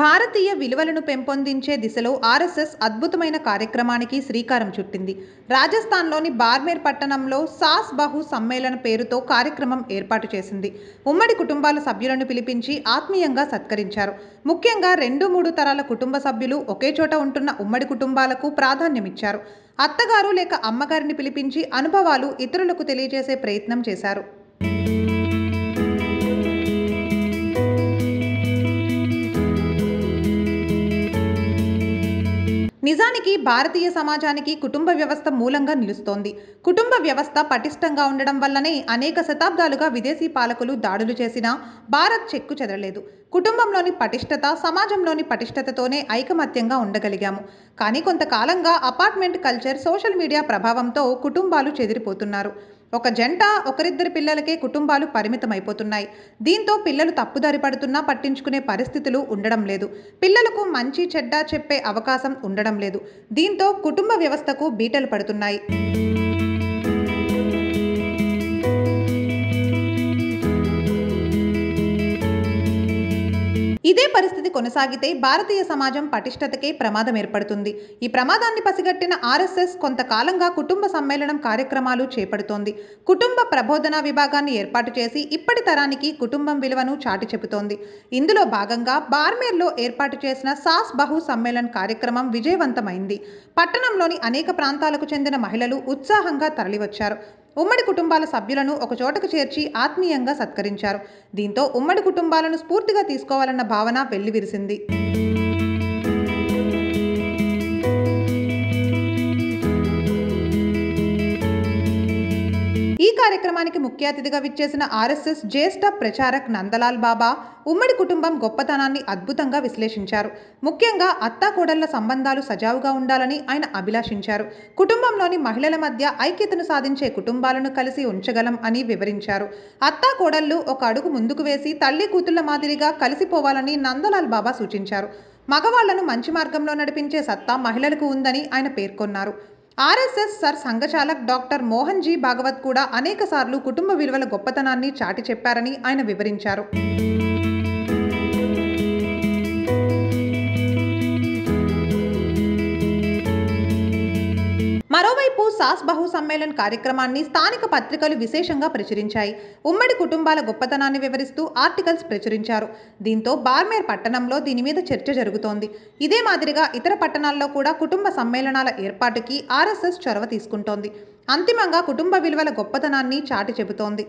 భారతీయ విలువలను పెంపొందించే దిశలో ఆర్ఎస్ఎస్ అద్భుతమైన కార్యక్రమానికి శ్రీకారం చుట్టింది. రాజస్థాన్లోని బార్మేర్ పట్టణంలో సాస్ బహు సమ్మేళన పేరుతో కార్యక్రమం ఏర్పాటు చేసింది. ఉమ్మడి కుటుంబాల సభ్యులను పిలిపించి ఆత్మీయంగా సత్కరించారు. ముఖ్యంగా 2-3 తరాల కుటుంబ సభ్యులు ఒకే చోట ఉంటున్న ఉమ్మడి కుటుంబాలకు ప్రాధాన్యమిచ్చారు. అత్తగారు లేక అమ్మగారిని పిలిపించి అనుభవాలు ఇతరులకు తెలియజేసే ప్రయత్నం చేశారు. నిజానికి భారతీయ సమాజానికి కుటుంబ వ్యవస్థ మూలంగా నిలుస్తోంది. కుటుంబ వ్యవస్థ పటిష్టంగా ఉండడం వల్లనే అనేక శతాబ్దాలుగా విదేశీ పాలకులు దాడులు చేసినా భారత్ చెక్కు చెదరలేదు. కుటుంబంలోని పటిష్టత, సమాజంలోని పటిష్టతతోనే ఐకమత్యంగా ఉండగలిగాము. కానీ కొంతకాలంగా అపార్ట్మెంట్ కల్చర్, సోషల్ మీడియా ప్రభావంతో కుటుంబాలు చెదిరిపోతున్నారు. ఒక జంట, ఒకరిద్దరి పిల్లలకే కుటుంబాలు పరిమితమైపోతున్నాయి. దీంతో పిల్లలు తప్పుదారి పడుతున్నా పట్టించుకునే పరిస్థితులు ఉండడం లేదు. పిల్లలకు మంచి చెడ్డ చెప్పే అవకాశం ఉండడం లేదు. దీంతో కుటుంబ వ్యవస్థకు బీటలు పడుతున్నాయి. ఇదే పరిస్థితి కొనసాగితే భారతీయ సమాజం పటిష్టతకే ప్రమాదం ఏర్పడుతుంది. ఈ ప్రమాదాన్ని పసిగట్టిన ఆర్ఎస్ఎస్ కొంతకాలంగా కుటుంబ సమ్మేళనం కార్యక్రమాలు చేపడుతోంది. కుటుంబ ప్రబోధన విభాగాన్ని ఏర్పాటు చేసి ఇప్పటి తరానికి కుటుంబం విలువను చాటి చెబుతోంది. ఇందులో భాగంగా బార్మేర్లో ఏర్పాటు చేసిన సాస్ బహు సమ్మేళన్ కార్యక్రమం విజయవంతమైంది. పట్టణంలోని అనేక ప్రాంతాలకు చెందిన మహిళలు ఉత్సాహంగా తరలివచ్చారు. ఉమ్మడి కుటుంబాల సభ్యులను ఒకచోటకు చేర్చి ఆత్మీయంగా సత్కరించారు. దీంతో ఉమ్మడి కుటుంబాలను స్ఫూర్తిగా తీసుకోవాలన్న భావన వెల్లివిరిసింది. ఈ కార్యక్రమానికి ముఖ్య అతిథిగా విచ్చేసిన ఆర్ఎస్ఎస్ జ్యేష్ఠ ప్రచారక్ నందలాల్ బాబా ఉమ్మడి కుటుంబం గొప్పతనాన్ని అద్భుతంగా విశ్లేషించారు. ముఖ్యంగా అత్తాకోడళ్ల సంబంధాలు సజావుగా ఉండాలని ఆయన అభిలాషించారు. కుటుంబంలోని మహిళల మధ్య ఐక్యతను సాధించే కుటుంబాలను కలిసి ఉంచగలం అని వివరించారు. అత్తాకోడళ్లు ఒక అడుగు ముందుకు వేసి తల్లి కూతుళ్ల మాదిరిగా కలిసిపోవాలని నందలాల్ బాబా సూచించారు. మగవాళ్లను మంచి మార్గంలో నడిపించే సత్తా మహిళలకు ఉందని ఆయన పేర్కొన్నారు. ఆర్ఎస్ఎస్ సర్ సంఘచాలక్ డాక్టర్ మోహన్ జీ భాగవత్ కూడా అనేకసార్లు కుటుంబ విలువల గొప్పతనాన్ని చాటి చెప్పారని ఆయన వివరించారు. మరోవైపు సాస్ బహు సమ్మేళన్ కార్యక్రమాన్ని స్థానిక పత్రికలు విశేషంగా ప్రచురించాయి. ఉమ్మడి కుటుంబాల గొప్పతనాన్ని వివరిస్తూ ఆర్టికల్స్ ప్రచురించారు. దీంతో బార్మేర్ పట్టణంలో దీని మీద చర్చ జరుగుతోంది. ఇదే మాదిరిగా ఇతర పట్టణాల్లో కూడా కుటుంబ సమ్మేళనాల ఏర్పాటుకి ఆర్ఎస్ఎస్ చొరవ తీసుకుంటోంది. అంతిమంగా కుటుంబ విలువల గొప్పతనాన్ని చాటి చెబుతోంది.